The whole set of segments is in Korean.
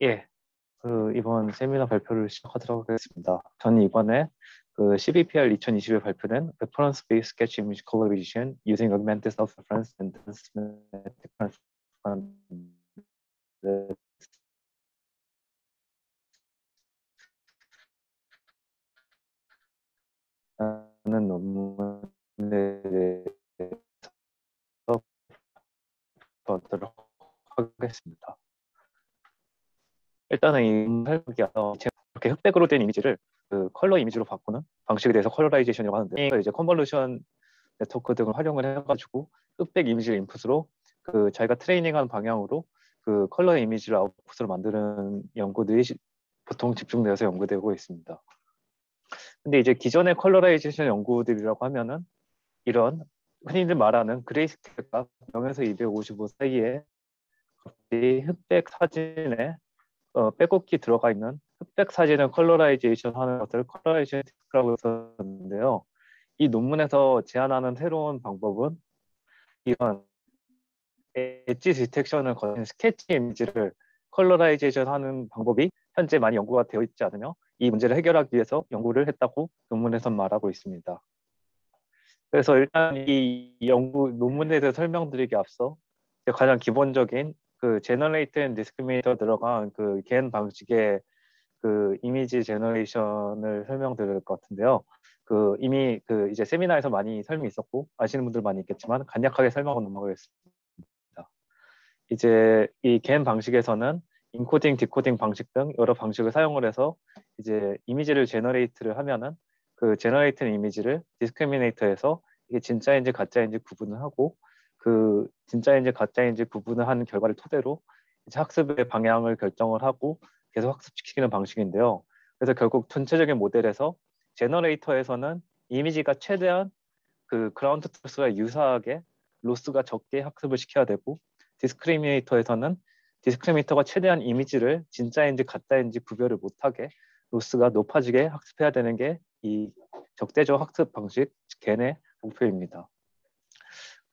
예, 이번 세미나 발표를 시작하도록 하겠습니다. 저는 이번에 CBPR 2020에 발표된 Reference Based Sketch Image Colorization Using Augmented Self-Reference and Systematic Transparency라는 논문에 대해서 보도록 하겠습니다. 일단은 이 설명에서 이렇게 흑백으로 된 이미지를 컬러 이미지로 바꾸는 방식에 대해서 컬러라이제이션이라고 하는데, 이걸 이제 컨볼루션 네트워크 등을 활용을 해가지고 흑백 이미지를 인풋으로 자기가 트레이닝한 방향으로 컬러 이미지를 아웃풋으로 만드는 연구들이 보통 집중되어서 연구되고 있습니다. 근데 이제 기존의 컬러라이제이션 연구들이라고 하면은 이런 흔히들 말하는 그레이스케일과 0에서 255 사이에 흑백 사진에 빼곡히 들어가 있는 흑백 사진을 컬러라이제이션 하는 것을 컬러라이제이션 테크라고 썼는데요. 이 논문에서 제안하는 새로운 방법은 이런 엣지 디텍션을 거친 스케치 이미지를 컬러라이제이션 하는 방법이 현재 많이 연구가 되어 있지 않으며 이 문제를 해결하기 위해서 연구를 했다고 논문에서 말하고 있습니다. 그래서 일단 이 연구 논문에 대해 설명드리기 앞서 가장 기본적인 제너레이트 앤 디스크리미네이터 들어간 겐 방식의 이미지 제너레이션을 설명드릴 것 같은데요. 이미 이제 세미나에서 많이 설명이 있었고 아시는 분들 많이 있겠지만 간략하게 설명을 넘어가겠습니다. 이제 이 겐 방식에서는 인코딩, 디코딩 방식 등 여러 방식을 사용을 해서 이제 이미지를 제너레이트를 하면은 제너레이트 이미지를 디스크리미네이터에서 이게 진짜인지 가짜인지 구분을 하고 진짜인지 가짜인지 구분을 한 결과를 토대로 이제 학습의 방향을 결정을 하고 계속 학습시키는 방식인데요. 그래서 결국 전체적인 모델에서 제너레이터에서는 이미지가 최대한 그라운드 트루스와 유사하게 로스가 적게 학습을 시켜야 되고, 디스크리미네이터에서는 디스크리미네이터가 최대한 이미지를 진짜인지 가짜인지 구별을 못하게 로스가 높아지게 학습해야 되는 게 이 적대적 학습 방식 겐의 목표입니다.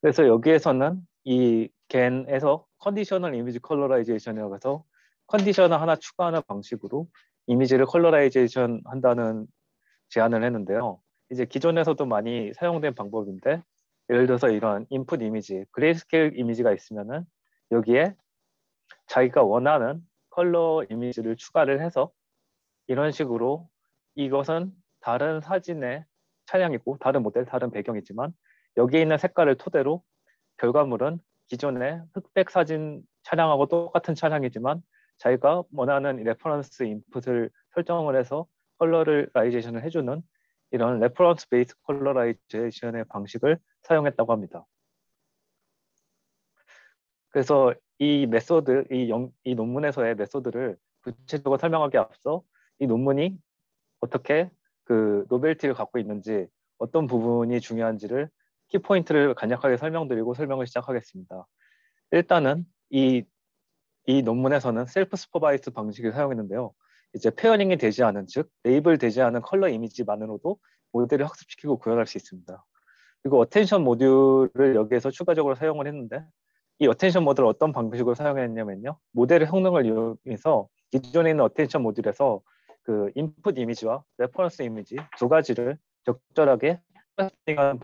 그래서 여기에서는 이 겐에서 컨디셔널 이미지 컬러라이제이션이라고 해서 컨디셔널 하나 추가하는 방식으로 이미지를 컬러라이제이션 한다는 제안을 했는데요. 이제 기존에서도 많이 사용된 방법인데, 예를 들어서 이런 인풋 이미지, 그레이스케일 이미지가 있으면은 여기에 자기가 원하는 컬러 이미지를 추가를 해서 이런 식으로 이것은 다른 사진의 차량이고 다른 모델, 다른 배경이지만 여기에 있는 색깔을 토대로 결과물은 기존의 흑백 사진 차량하고 똑같은 차량이지만 자기가 원하는 레퍼런스 인풋을 설정을 해서 컬러를 라이제이션을 해주는 이런 레퍼런스 베이스 컬러라이제이션의 방식을 사용했다고 합니다. 그래서 이 메소드, 이 논문에서의 메소드를 구체적으로 설명하기 앞서 이 논문이 어떻게 노벨티를 갖고 있는지, 어떤 부분이 중요한지를 키포인트를 간략하게 설명드리고 설명을 시작하겠습니다. 일단은 이 논문에서는 셀프 슈퍼바이스 방식을 사용했는데요. 이제 페어링이 되지 않은, 즉 레이블 되지 않은 컬러 이미지만으로도 모델을 학습시키고 구현할 수 있습니다. 그리고 어텐션 모듈을 여기에서 추가적으로 사용을 했는데, 이 어텐션 모듈을 어떤 방식으로 사용했냐면요, 모델의 성능을 이용해서 기존에 있는 어텐션 모듈에서 인풋 이미지와 레퍼런스 이미지 두 가지를 적절하게 하는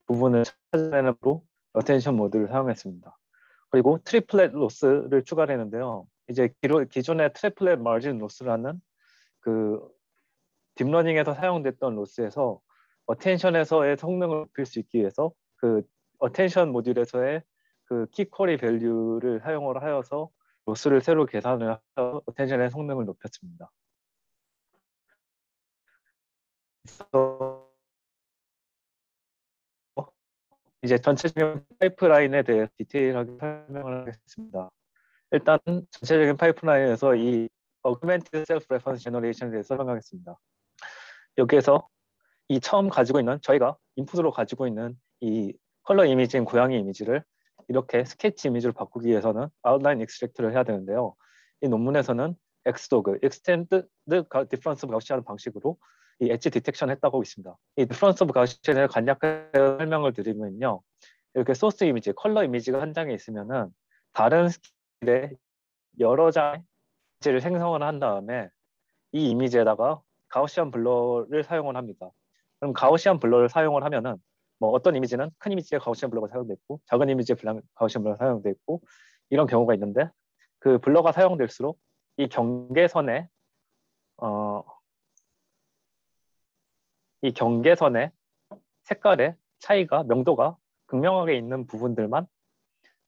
부분을 찾아내는 으로 어텐션 모듈을 사용했습니다. 그리고 트리플렛 로스를 추가를 했는데요. 이제 기존의 트리플렛 마진 로스라는 그 딥러닝에서 사용됐던 로스에서 어텐션에서의 성능을 높일 수 있기 위해서 어텐션 모듈에서의 키쿼리 밸류를 사용을 하여서 로스를 새로 계산을 해서 어텐션의 성능을 높였습니다. 이제 전체적인 파이프라인에 대해 디테일하게 설명을 하겠습니다. 일단 전체적인 파이프라인에서 이 Augmented Self-Reference Generation에 대해서 설명하겠습니다. 여기에서 이 처음 가지고 있는, 저희가 인풋으로 가지고 있는 이 컬러 이미지인 고양이 이미지를 이렇게 스케치 이미지로 바꾸기 위해서는 아웃라인 익스트랙트를 해야 되는데요. 이 논문에서는 XDOG, Extend Difference of Gaussian 방식으로 이 엣지 디텍션 했다고 있습니다. 이 Difference of Gaussian을 간략하게 설명을 드리면요, 이렇게 소스 이미지, 컬러 이미지가 한 장에 있으면은 다른 스킬의 여러 장의 이미지를 생성을 한 다음에 이 이미지에다가 가우시안 블러를 사용을 합니다. 그럼 가우시안 블러를 사용을 하면은 뭐 어떤 이미지는 큰 이미지에 가우시안 블러가 사용돼 있고 작은 이미지에 가우시안 블러가 사용돼 있고 이런 경우가 있는데 그 블러가 사용될수록 이 경계선에 어, 이 경계선의 색깔의 차이가 명도가 극명하게 있는 부분들만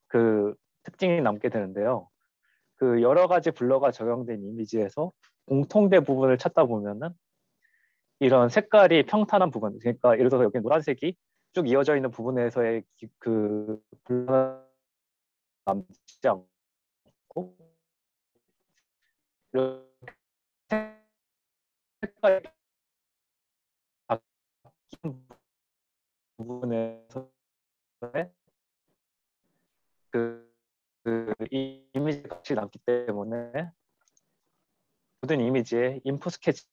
그 특징이 남게 되는데요. 그 여러 가지 블러가 적용된 이미지에서 공통된 부분을 찾다 보면은 이런 색깔이 평탄한 부분, 그러니까 예를 들어서 여기 노란색이 쭉 이어져 있는 부분에서의 그 블러가 남지 않고 이렇게 색깔이 바뀐 부분에서의 그, 그 이미지 값이 남기 때문에 모든 이미지에 인풋 스케치를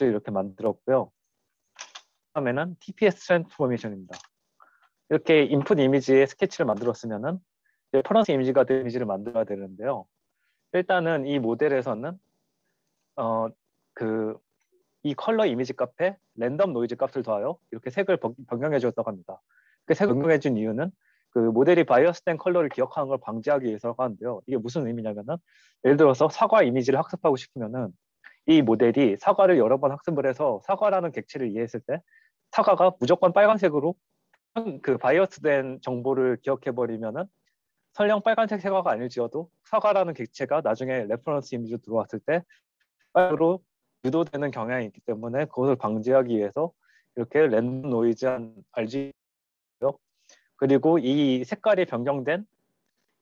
이렇게 만들었고요. 다음에는 TPS 트랜스포메이션입니다. 이렇게 인풋 이미지의 스케치를 만들었으면은 레퍼런스 이미지가 된 이미지를 만들어야 되는데요. 일단은 이 모델에서는 이 컬러 이미지 값에 랜덤 노이즈 값을 더하여 이렇게 색을 변경해 주었다고 합니다. 그 색을 변경해 준 이유는 그 모델이 바이어스된 컬러를 기억하는 걸 방지하기 위해서라고 하는데요. 이게 무슨 의미냐면은 예를 들어서 사과 이미지를 학습하고 싶으면은 이 모델이 사과를 여러 번 학습을 해서 사과라는 객체를 이해했을 때 사과가 무조건 빨간색으로 그 바이어스된 정보를 기억해 버리면은 설령 빨간색 사과가 아닐지어도 사과라는 객체가 나중에 레퍼런스 이미지로 들어왔을 때 빨간색으로 유도되는 경향이 있기 때문에 그것을 방지하기 위해서 이렇게 랜덤 노이즈한 RGB 그리고 이 색깔이 변경된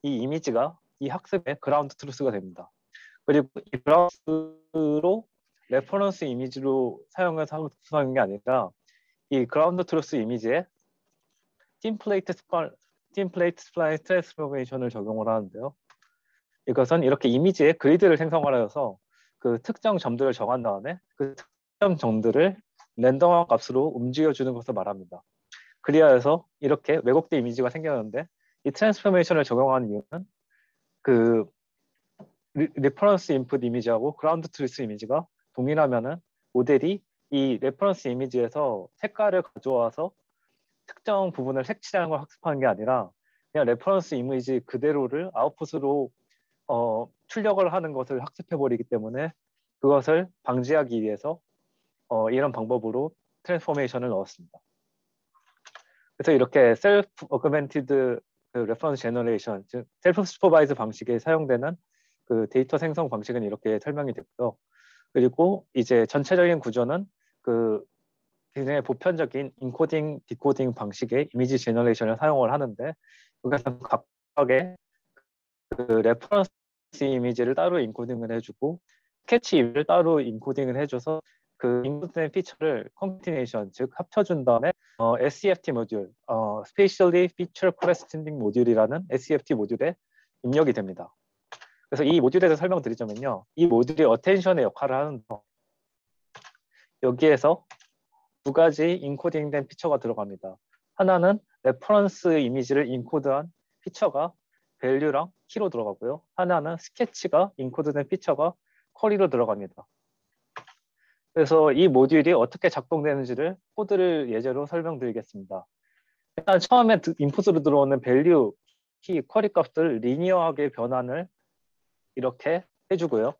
이 이미지가 이 학습의 그라운드 트루스가 됩니다. 그리고 이 그라운드로 레퍼런스 이미지로 사용해서 학습하는 게 아니라 이 그라운드 트루스 이미지에 팀플레이트 스플라인 트랜스포메이션을 적용을 하는데요. 이것은 이렇게 이미지에 그리드를 생성하여서 그 특정 점들을 정한 다음에 그 특정 점들을 랜덤한 값으로 움직여주는 것을 말합니다. 그리하여 해서 이렇게 왜곡된 이미지가 생겼는데 이 트랜스포메이션을 적용하는 이유는 그 레퍼런스 인풋 이미지하고 그라운드 트루스 이미지가 동일하면은 모델이 이 레퍼런스 이미지에서 색깔을 가져와서 특정 부분을 색칠하는 걸 학습하는 게 아니라 그냥 레퍼런스 이미지 그대로를 아웃풋으로 출력을 하는 것을 학습해 버리기 때문에 그것을 방지하기 위해서 이런 방법으로 트랜스포메이션을 넣었습니다. 그래서 이렇게 셀프 어그멘티드 레퍼런스 제너레이션, 즉 셀프 슈퍼바이즈 방식에 사용되는 그 데이터 생성 방식은 이렇게 설명이 됐고요. 그리고 이제 전체적인 구조는 그 굉장히 보편적인 인코딩, 디코딩 방식의 이미지 제너레이션을 사용을 하는데 여기서 각각의 그 레퍼런스 이미지를 따로 인코딩을 해주고 캐치 이미지를 따로 인코딩을 해줘서 그 인코딩된 피처를 컴비네이션 즉 합쳐준 다음에 SCFT 모듈, Spatially Feature Corresponding 모듈이라는 SCFT 모듈에 입력이 됩니다. 그래서 이 모듈에 대해서 설명드리자면요, 이 모듈이 어텐션의 역할을 하는데 여기에서 두 가지 인코딩된 피처가 들어갑니다. 하나는 레퍼런스 이미지를 인코드한 피처가 밸류랑 키로 들어가고요. 하나는 스케치가 인코드된 피처가 쿼리로 들어갑니다. 그래서 이 모듈이 어떻게 작동되는지를 코드를 예제로 설명드리겠습니다. 일단 처음에 인풋으로 들어오는 밸류, 키, 쿼리 값들 리니어하게 변환을 이렇게 해주고요.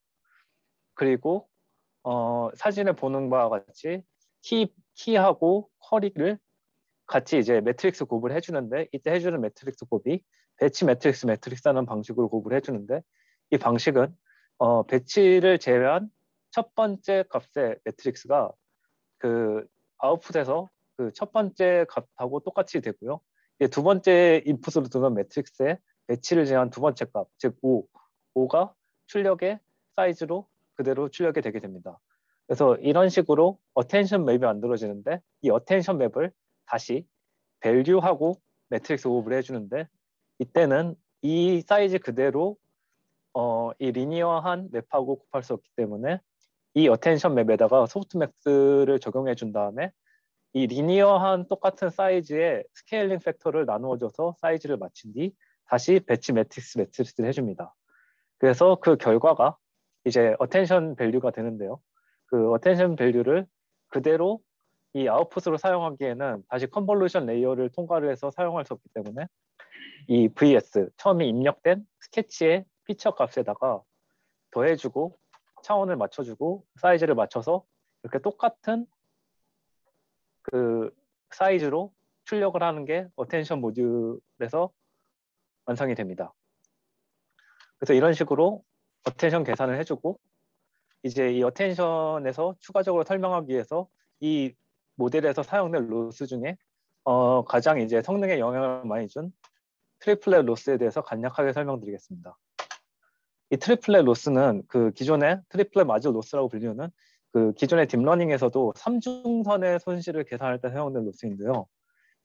그리고 사진을 보는 바와 같이 키하고 쿼리를 같이 이제 매트릭스 곱을 해주는데 이때 해주는 매트릭스 곱이 배치 매트릭스라는 방식으로 곱을 해주는데 이 방식은 배치를 제외한 첫 번째 값의 매트릭스가 그 아웃풋에서 그 첫 번째 값하고 똑같이 되고요. 이제 두 번째 인풋으로 들어온 매트릭스의 배치를 제한 두 번째 값, 즉 5가 출력의 사이즈로 그대로 출력이 되게 됩니다. 그래서 이런 식으로 어텐션 맵이 만들어지는데 이 어텐션 맵을 다시 밸류하고 매트릭스 곱을 해주는데 이때는 이 사이즈 그대로 이 리니어한 맵하고 곱할 수 없기 때문에 이 어텐션 맵에다가 소프트맥스를 적용해 준 다음에 이 리니어한 똑같은 사이즈의 스케일링 팩터를 나누어줘서 사이즈를 맞춘 뒤 다시 배치 매트릭스를 해줍니다. 그래서 그 결과가 이제 어텐션 밸류가 되는데요. 그 어텐션 밸류를 그대로 이 아웃풋으로 사용하기에는 다시 컨볼루션 레이어를 통과를 해서 사용할 수 없기 때문에 이 VS, 처음에 입력된 스케치의 피처 값에다가 더해주고 차원을 맞춰주고 사이즈를 맞춰서 이렇게 똑같은 그 사이즈로 출력을 하는 게 어텐션 모듈에서 완성이 됩니다. 그래서 이런 식으로 어텐션 계산을 해주고 이제 이 어텐션에서 추가적으로 설명하기 위해서 이 모델에서 사용된 로스 중에 가장 이제 성능에 영향을 많이 준 트리플렛 로스에 대해서 간략하게 설명드리겠습니다. 이 트리플렛 로스는 그 기존의 트리플렛 마저 로스라고 불리는 그 기존의 딥러닝에서도 삼중선의 손실을 계산할 때 사용된 로스인데요.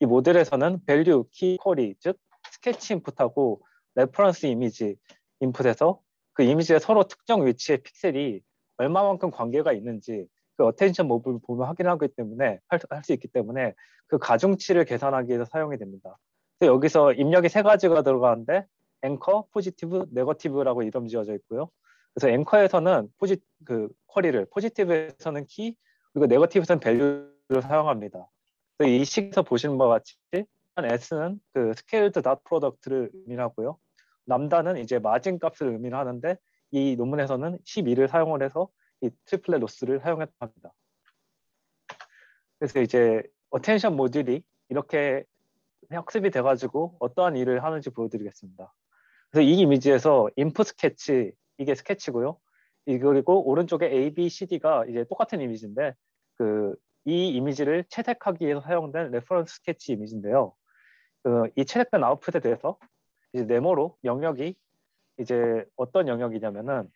이 모델에서는 밸류, 키, 쿼리, 즉 스케치 인풋하고 레퍼런스 이미지 인풋에서 그 이미지의 서로 특정 위치의 픽셀이 얼마만큼 관계가 있는지 그 어텐션 모듈을 보면 확인하기 때문에 할 수 있기 때문에 그 가중치를 계산하기 위해서 사용이 됩니다. 그래서 여기서 입력이 세 가지가 들어가는데 앵커, 포지티브, 네거티브라고 이름 지어져 있고요. 그래서 앵커에서는 그 쿼리를, 포지티브에서는 키, 그리고 네거티브에서는 밸류를 사용합니다. 이 식에서 보시는 바와 같이 S는 그 스케일드 닷 프로덕트를 의미하고요. 람다는 이제 마진 값을 의미하는데 이 논문에서는 12를 사용을 해서 이 트리플렛 로스를 사용했다 합니다. 그래서 이제 어텐션 모듈이 이렇게 학습이 돼가지고 어떠한 일을 하는지 보여드리겠습니다. 그래서 이 이미지에서 인풋 스케치, 이게 스케치고요. 그리고 오른쪽에 A, B, C, D가 이제 똑같은 이미지인데 이 이미지를 채색하기 위해서 사용된 레퍼런스 스케치 이미지인데요. 이 채색된 아웃풋에 대해서 이제 네모로 영역이 이제 어떤 영역이냐면은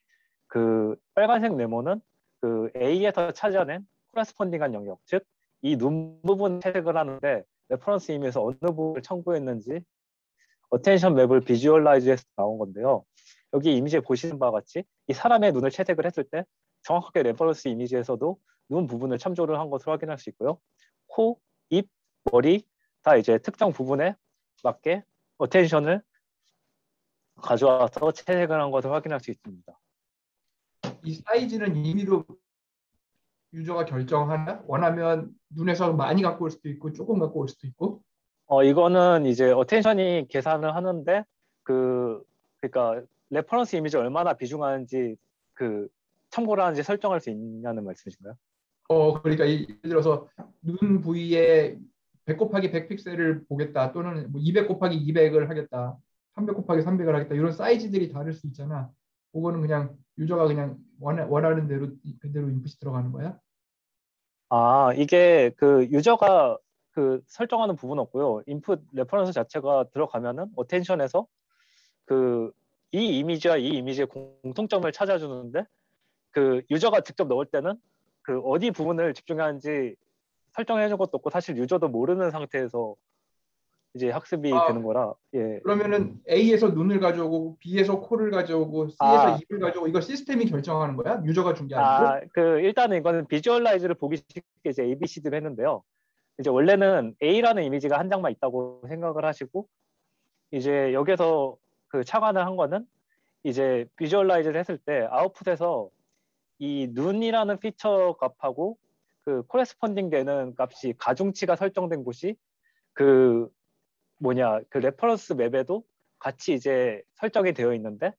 그 빨간색 네모는 그 A에서 차지하는 코레스폰딩한 영역, 즉 이 눈 부분 채색을 하는데 레퍼런스 이미지에서 어느 부분을 첨부했는지 어텐션 맵을 비주얼라이즈해서 나온 건데요. 여기 이미지에 보시는 바와 같이 이 사람의 눈을 채색을 했을 때 정확하게 레퍼런스 이미지에서도 눈 부분을 참조를 한 것을 확인할 수 있고요. 코, 입, 머리 다 이제 특정 부분에 맞게 어텐션을 가져와서 채색을 한 것을 확인할 수 있습니다. 이 사이즈는 임의로 유저가 결정하나? 원하면 눈에서 많이 갖고 올 수도 있고 조금 갖고 올 수도 있고. 이거는 이제 어텐션이 계산을 하는데 그러니까 레퍼런스 이미지 얼마나 비중하는지 참고를 하는지 설정할 수 있냐는 말씀이신가요? 그러니까 예를 들어서 눈 부위에 100 곱하기 100 픽셀을 보겠다 또는 뭐 200 곱하기 200을 하겠다 300 곱하기 300을 하겠다 이런 사이즈들이 다를 수 있잖아. 그거는 그냥 유저가 그냥 원하는 대로 그대로 인풋이 들어가는 거야? 이게 그 유저가 설정하는 부분은 없고요. 인풋 레퍼런스 자체가 들어가면은 어텐션에서 이 이미지와 이 이미지의 공통점을 찾아주는데 유저가 직접 넣을 때는 어디 부분을 집중하는지 설정해 준 것도 없고 사실 유저도 모르는 상태에서 이제 학습이 되는 거라. 예. 그러면은 A에서 눈을 가져오고 B에서 코를 가져오고 C에서 입을 가져오고 이거 시스템이 결정하는 거야? 유저가 준 게 아니고? 일단은 이거는 비주얼라이즈를 보기 쉽게 이제 ABCD를 했는데요. 이제 원래는 A라는 이미지가 한 장만 있다고 생각을 하시고 이제 여기서 착안을 한 거는 이제 비주얼라이즈를 했을 때 아웃풋에서 이 눈이라는 피처 값하고 코레스폰딩 되는 값이 가중치가 설정된 곳이 레퍼런스 맵에도 같이 이제 설정이 되어 있는데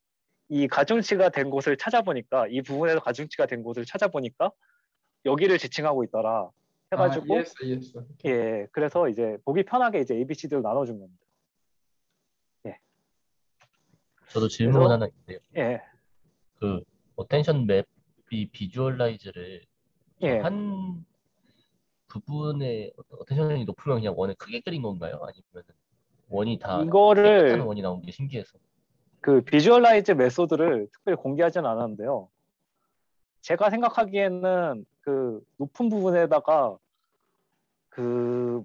이 가중치가 된 곳을 찾아보니까 이 부분에서 가중치가 된 곳을 찾아보니까 여기를 지칭하고 있더라 해가지고 이해했어. 예, 그래서 이제 보기 편하게 이제 ABCD로 나눠준 겁니다. 예. 저도 질문 그래서 하나 있는데요. 예, 그 어텐션 맵이 비주얼라이즈를 예. 한 부분에 어텐션이 높으면 그냥 원을 크게 그린 건가요? 아니면 원이 다 깨끗한 이거를 원이 나온 게 신기해서. 비주얼라이즈 메소드를 특별히 공개하지는 않았는데요. 제가 생각하기에는 높은 부분에다가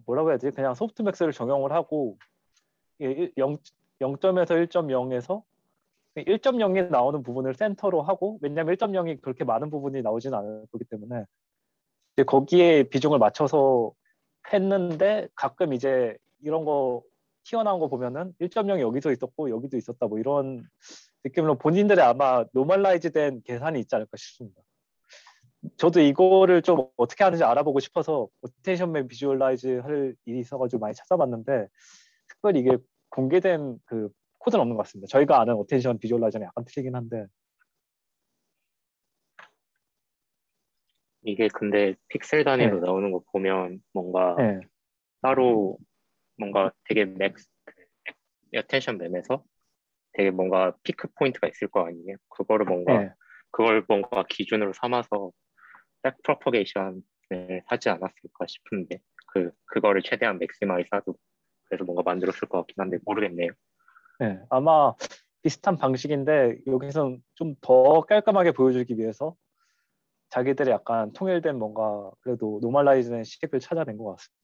뭐라고 해야지? 그냥 소프트맥스를 적용을 하고 0점에서 1.0에서 1.0이 나오는 부분을 센터로 하고 왜냐하면 1.0이 그렇게 많은 부분이 나오지는 않을 거기 때문에 이제 거기에 비중을 맞춰서 했는데 가끔 이제 이런 거 튀어나온 거 보면은 1.0이 여기서 있었고 여기도 있었다 뭐 이런 느낌으로 본인들의 아마 노멀라이즈된 계산이 있지 않을까 싶습니다. 저도 이거를 좀 어떻게 하는지 알아보고 싶어서 어텐션 맵 비주얼라이즈 할 일이 있어가지고 많이 찾아봤는데 특별히 이게 공개된 그 코드는 없는 것 같습니다. 저희가 아는 어텐션 비주얼라이저는 약간 틀리긴 한데. 이게 근데 픽셀 단위로 네. 나오는 거 보면 뭔가 네. 따로 뭔가 되게 어텐션 맵에서 되게 뭔가 피크 포인트가 있을 거 아니에요. 네. 그걸 뭔가 기준으로 삼아서 백 프로퍼게이션을 하지 않았을까 싶은데 그거를 최대한 맥시마이즈 하고 그래서 뭔가 만들었을 것 같긴 한데 모르겠네요. 네. 아마 비슷한 방식인데 여기서 좀 더 깔끔하게 보여주기 위해서 자기들의 약간 통일된 뭔가 그래도 노멀라이즈된 식을 찾아낸 것 같습니다.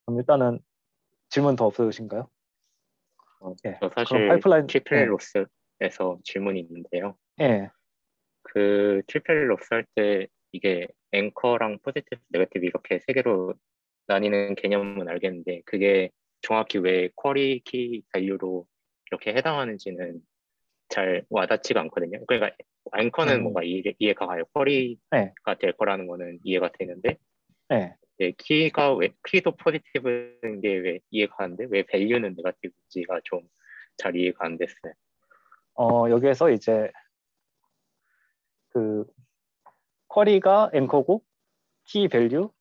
그럼 일단은 질문 더 없으신가요? 네. 저 그럼 사실 파이프라인. 트리플 네. 로스에서 질문이 있는데요. 네. 그 트리플 로스 할 때 이게 앵커랑 포지티브, 네거티브 이렇게 세 개로 나뉘는 개념은 알겠는데 그게 정확히 왜 쿼리 키 밸류로 이렇게 해당하는지는 잘 와닿지가 않거든요. 그러니까 앵커는 뭔가 이해가 가요. 쿼리가 네. 될 거라는 거는 이해가 되는데 네. 키도 포지티브인 게 왜 이해가 가는데 왜 밸류는 네거티브인지가 좀 잘 이해가 안 됐어요. 여기에서 이제 그 쿼리가 앵커고 키 밸류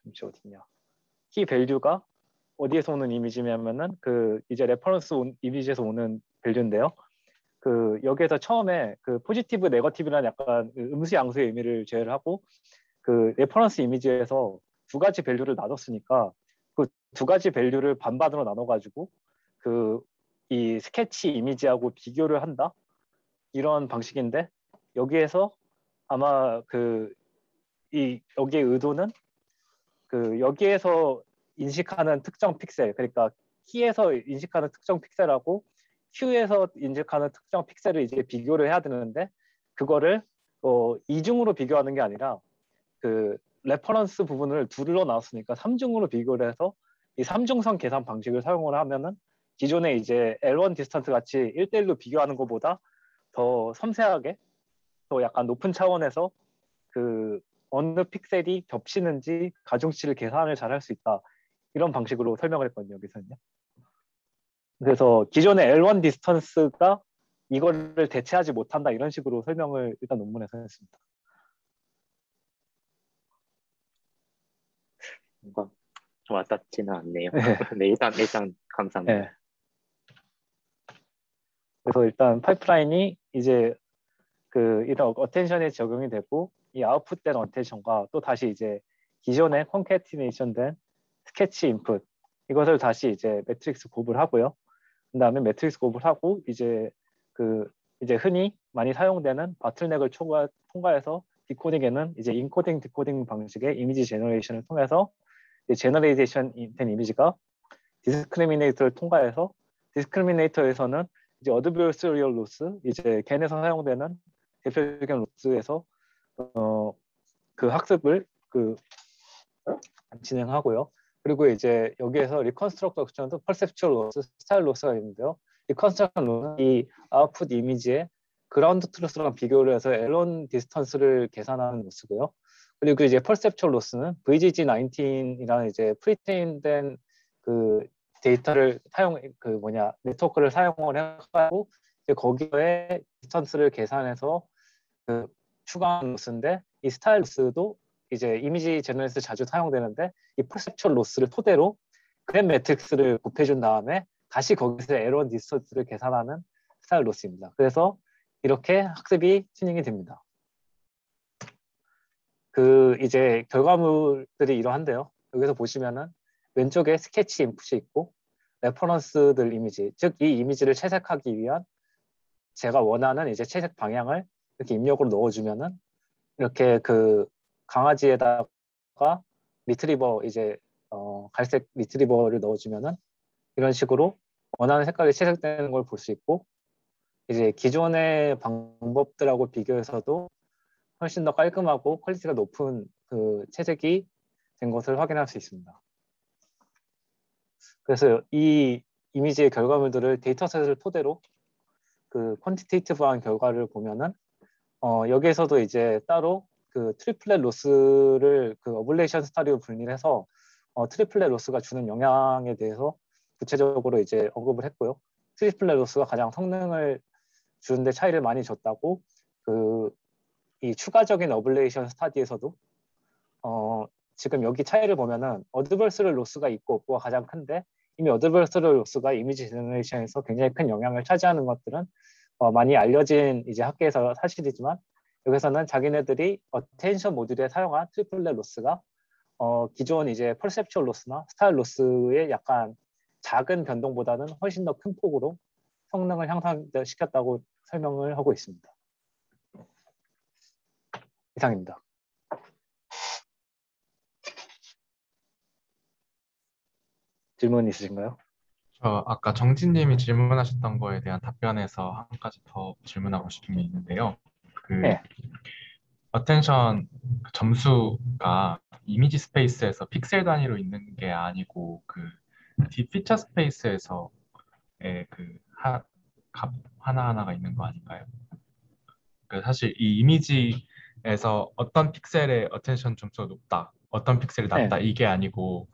잠시 어디냐 키 밸류가 어디에서 오는 이미지냐면은 그 이제 레퍼런스 이미지에서 오는 밸류인데요. 그 여기에서 처음에 그 포지티브 네거티브라는 약간 음수 양수의 의미를 제외를 하고 그 레퍼런스 이미지에서 두 가지 밸류를 나눴으니까 그 두 가지 밸류를 반반으로 나눠가지고 그 이 스케치 이미지하고 비교를 한다 이런 방식인데 여기에서 아마 그 이 여기의 의도는 그 여기에서 인식하는 특정 픽셀 그러니까 키에서 인식하는 특정 픽셀하고 Q에서 인식하는 특정 픽셀을 이제 비교를 해야 되는데 그거를 이중으로 비교하는 게 아니라 그 레퍼런스 부분을 둘로 나눴으니까 3중으로 비교를 해서 이 3중성 계산 방식을 사용을 하면은 기존에 이제 L1 디스턴트 같이 1대1로 비교하는 것보다 더 섬세하게 더 약간 높은 차원에서 그 어느 픽셀이 겹치는지 가중치를 계산을 잘 할 수 있다. 이런 방식으로 설명을 했거든요. 여기서는요. 그래서 기존의 L1 디스턴스가 이거를 대체하지 못한다. 이런 식으로 설명을 일단 논문에서 했습니다. 뭔가 와닿지는 않네요. 네. 네, 일단 감사합니다. 네. 그래서 일단 파이프라인이 이제 그 이런 어텐션에 적용이 되고 이 아웃풋된 어텐션과 또 다시 이제 기존에 콘캐티네이션된 스케치 인풋 이것을 다시 이제 매트릭스 곱을 하고요. 그다음에 매트릭스 곱을 하고 이제 그 이제 흔히 많이 사용되는 바틀넥을 통과해서 디코딩에는 이제 인코딩 디코딩 방식의 이미지 제너레이션을 통해서 제너레이션 된 이미지가 디스크리미네이터를 통과해서 디스크리미네이터에서는 이제 어드버서리얼 로스 이제 겐에서 사용되는 대표적인 로스에서 그 학습을 진행하고요. 그리고 이제 여기에서 리컨스트럭션도 퍼셉추얼 로스, 스타일 로스가 있는데요. 리컨스트럭션 로스는 이 아웃풋 이미지의 그라운드 트루스랑 비교를 해서 앨런 디스턴스를 계산하는 로스고요. 그리고 이제 퍼셉추얼 로스는 VGG19이라는 이제 프리트레인된 그 데이터를 네트워크를 사용을 해가지고 이제 거기에 디스턴스를 계산해서 그 추가한 로스인데 이 스타일 로스도 이제 이미지 제너레이션에 자주 사용되는데 이 퍼셉추얼 로스를 토대로 그램 매트릭스를 곱해준 다음에 다시 거기서 에러 디스턴스를 계산하는 스타일 로스입니다. 그래서 이렇게 학습이 튜닝이 됩니다. 그 이제 결과물들이 이러한데요. 여기서 보시면은 왼쪽에 스케치 인풋이 있고 레퍼런스들 이미지, 즉 이 이미지를 채색하기 위한 제가 원하는 이제 채색 방향을 이렇게 입력으로 넣어주면은 이렇게 그 강아지에다가 리트리버 이제 갈색 리트리버를 넣어주면은 이런 식으로 원하는 색깔이 채색되는 걸 볼 수 있고 이제 기존의 방법들하고 비교해서도 훨씬 더 깔끔하고 퀄리티가 높은 그 채색이 된 것을 확인할 수 있습니다. 그래서 이 이미지의 결과물들을 데이터셋을 토대로 그 퀀티테이티브한 결과를 보면은 여기에서도 이제 따로 그 트리플렛 로스를 그 어블레이션 스타디오 분리해서 트리플렛 로스가 주는 영향에 대해서 구체적으로 이제 언급을 했고요. 트리플렛 로스가 가장 성능을 주는데 차이를 많이 줬다고 이 추가적인 어블레이션 스타디에서도 지금 여기 차이를 보면은 어드버스럴 로스가 있고 없고가 가장 큰데 이미 어드버스럴 로스가 이미지 제너레이션에서 굉장히 큰 영향을 차지하는 것들은 많이 알려진 이제 학계에서 사실이지만 여기서는 자기네들이 어텐션 모듈에 사용한 트리플렛 로스가 기존 이제 퍼셉추얼 로스나 스타일 로스의 약간 작은 변동보다는 훨씬 더 큰 폭으로 성능을 향상시켰다고 설명을 하고 있습니다. 이상입니다. 질문 있으신가요? 저 아까 정진님이 질문하셨던 거에 대한 답변에서 한 가지 더 질문하고 싶은 게 있는데요. 네. 어텐션 점수가 이미지 스페이스에서 픽셀 단위로 있는 게 아니고 딥 피처 스페이스에서의 값 하나하나가 있는 거 아닌가요? 사실 이 이미지에서 어떤 픽셀의 어텐션 점수가 높다, 어떤 픽셀이 낮다, 이게 아니고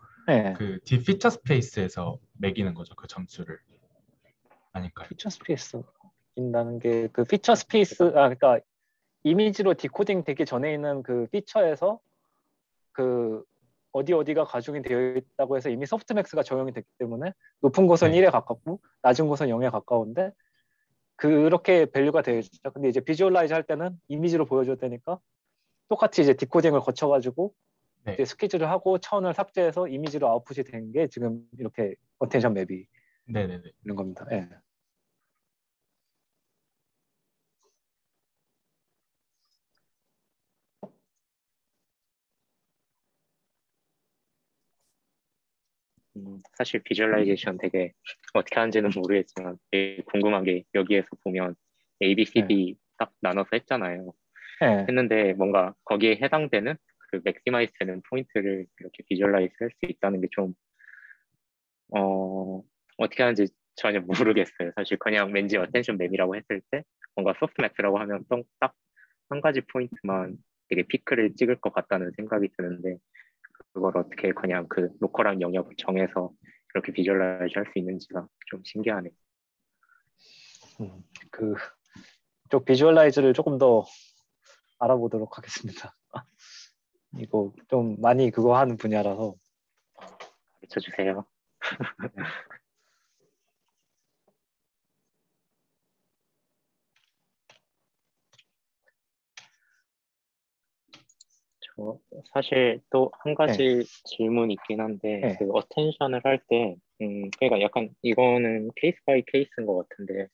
딥 피처 스페이스에서 매기는 거죠, 그 점수를. 아닐까요? 피처 스페이스 인다는 게 그 피처 스페이스 그러니까 이미지로 디코딩 되기 전에 있는 그 피처에서 그 어디가 가중이 되어 있다고 해서 이미 소프트맥스가 적용이 됐기 때문에 높은 곳은 1에 가깝고 낮은 곳은 0에 가까운데 그렇게 밸류가 되어 있죠. 근데 이제 비주얼라이즈 할 때는 이미지로 보여줘야 되니까 똑같이 이제 디코딩을 거쳐가지고 이제 스케줄을 하고 차원을 삭제해서 이미지로 아웃풋이 된 게 지금 이렇게 어텐션 맵이 이런 겁니다. 네. 사실 비주얼라이제이션 되게 어떻게 하는지는 모르겠지만 되게 궁금한 게 여기에서 보면 A, B, C, D 딱 나눠서 했잖아요. 했는데 뭔가 거기에 해당되는 그 맥시마이즈 되는 포인트를 이렇게 비주얼라이즈 할 수 있다는 게 좀 어떻게 하는지 전혀 모르겠어요. 사실 그냥 왠지 어텐션 맵이라고 했을 때 뭔가 소프트맥스라고 하면 딱 한 가지 포인트만 되게 피크를 찍을 것 같다는 생각이 드는데 그걸 어떻게 그냥 그 로컬한 영역을 정해서 이렇게 비주얼라이즈 할 수 있는지가 좀 신기하네요. 그쪽 비주얼라이즈를 조금 더 알아보도록 하겠습니다. 이거 좀 많이 그거 하는 분야라서 가르쳐 주세요. 저 사실 또 한 가지 질문이 있긴 한데 그 어텐션을 할 때 그러니까 약간 이거는 케이스 바이 케이스인 것 같은데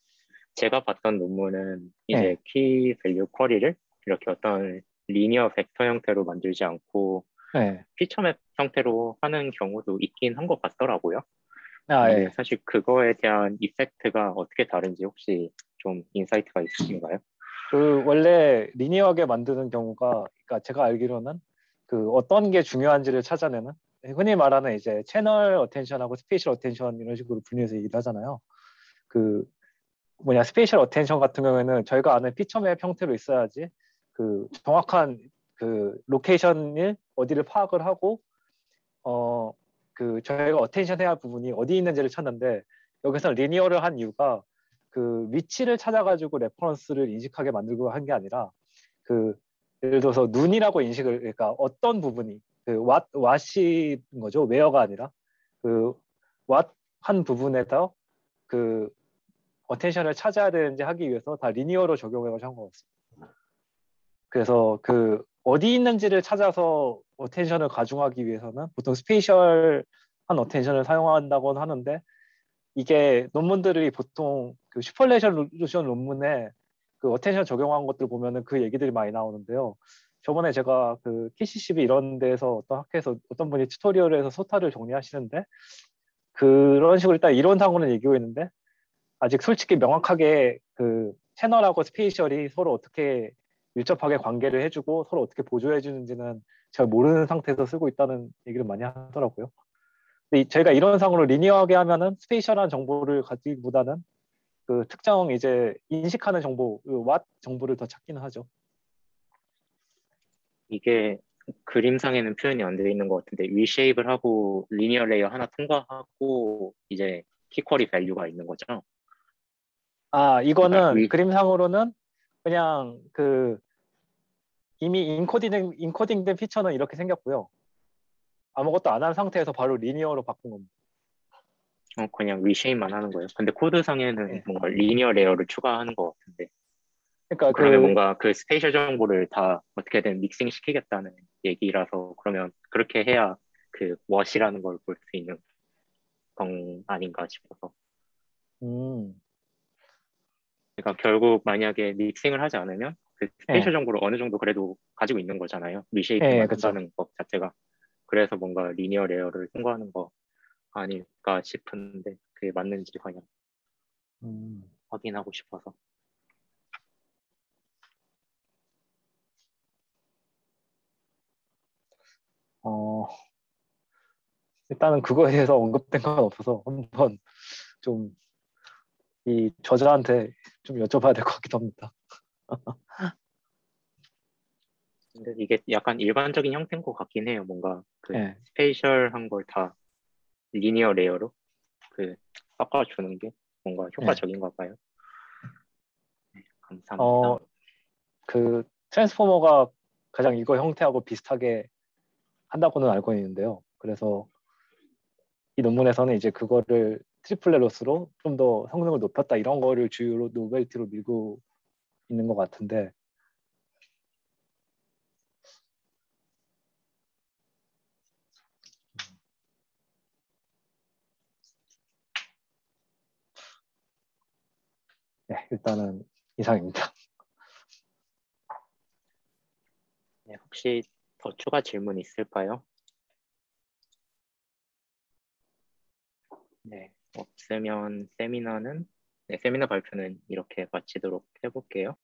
제가 봤던 논문은 이제 키 밸류 쿼리를 이렇게 어떤 리니어 벡터 형태로 만들지 않고 피처맵 형태로 하는 경우도 있긴 한 것 같더라고요. 근데 사실 그거에 대한 이펙트가 어떻게 다른지 혹시 좀 인사이트가 있으신가요? 그 원래 리니어하게 만드는 경우가 그러니까 제가 알기로는 그 어떤 게 중요한지를 찾아내는 흔히 말하는 이제 채널 어텐션하고 스페이셜 어텐션 이런 식으로 분류해서 얘기를 하잖아요. 그 스페이셜 어텐션 같은 경우에는 저희가 아는 피처맵 형태로 있어야지 그 정확한 그 로케이션을 어디를 파악을 하고 그 저희가 어텐션 해야 할 부분이 어디 있는지를 찾는데 여기서 리니어를 한 이유가 그 위치를 찾아가지고 레퍼런스를 인식하게 만들고 한 게 아니라 그 예를 들어서 눈이라고 인식을 그러니까 어떤 부분이 그 왓인 거죠. 웨어가 아니라 그 왓 한 부분에다 그 어텐션을 찾아야 되는지 하기 위해서 다 리니어로 적용해가지고 한 것 같습니다. 그래서 그 어디 있는지를 찾아서 어텐션을 가중하기 위해서는 보통 스페이셜한 어텐션을 사용한다고 하는데 이게 논문들이 보통 그 슈퍼레졸루션 논문에 그 어텐션 적용한 것들 보면은 그 얘기들이 많이 나오는데요. 저번에 제가 그 KCCB 이런 데서 어떤 학회에서 어떤 분이 튜토리얼에서 소타를 정리하시는데 그런 식으로 일단 이론상으로는 얘기하고 있는데 아직 솔직히 명확하게 그 채널하고 스페이셜이 서로 어떻게 밀접하게 관계를 해주고 서로 어떻게 보조해 주는지는 잘 모르는 상태에서 쓰고 있다는 얘기를 많이 하더라고요. 근데 저희가 이론상으로 리니어하게 하면은 스페이셜한 정보를 가지기보다는 그 특정 이제 인식하는 정보, 그 왓 정보를 더 찾기는 하죠. 이게 그림상에는 표현이 안 돼 있는 것 같은데 리쉐입을 하고 리니어 레이어 하나 통과하고 이제 키쿼리 밸류가 있는 거죠. 아, 이거는 그러니까 그림상으로는 그냥 그 이미 인코딩된 피처는 이렇게 생겼고요. 아무것도 안 한 상태에서 바로 리니어로 바꾼 겁니다. 그냥 리쉐입만 하는 거예요. 근데 코드상에는 네. 뭔가 리니어 레이어를 추가하는 것 같은데. 그러니까 그러면 뭔가 그 스페이셜 정보를 다 어떻게든 믹싱 시키겠다는 얘기라서 그러면 그렇게 해야 그 what이라는 걸 볼 수 있는 건 아닌가 싶어서. 그러니까 결국 만약에 믹싱을 하지 않으면 그 스페이셜 예, 정보를 어느 정도 그래도 가지고 있는 거잖아요. 예, 리쉐이프만 그렇죠. 한다는 것 자체가. 그래서 뭔가 리니어 레이어를 통과하는 거 아닐까 싶은데 그게 맞는지 그냥 확인하고 싶어서. 일단은 그거에 대해서 언급된 건 없어서 한번 좀 이 저자한테 좀 여쭤봐야 될 것 같기도 합니다. 근데 이게 약간 일반적인 형태인 것 같긴 해요. 뭔가 그 예. 스페이셜한 걸 다 리니어 레이어로 그 섞어주는 게 뭔가 예. 효과적인가 봐요. 네, 감사합니다. 그 트랜스포머가 가장 이거 형태하고 비슷하게 한다고는 알고 있는데요. 그래서 이 논문에서는 이제 그거를 트리플렛 로스로 좀 더 성능을 높였다 이런 거를 주요로 노벨티로 밀고 있는 것 같은데 네, 일단은 이상입니다. 네, 혹시 더 추가 질문 있을까요? 네, 없으면 세미나는, 네, 세미나 발표는 이렇게 마치도록 해볼게요.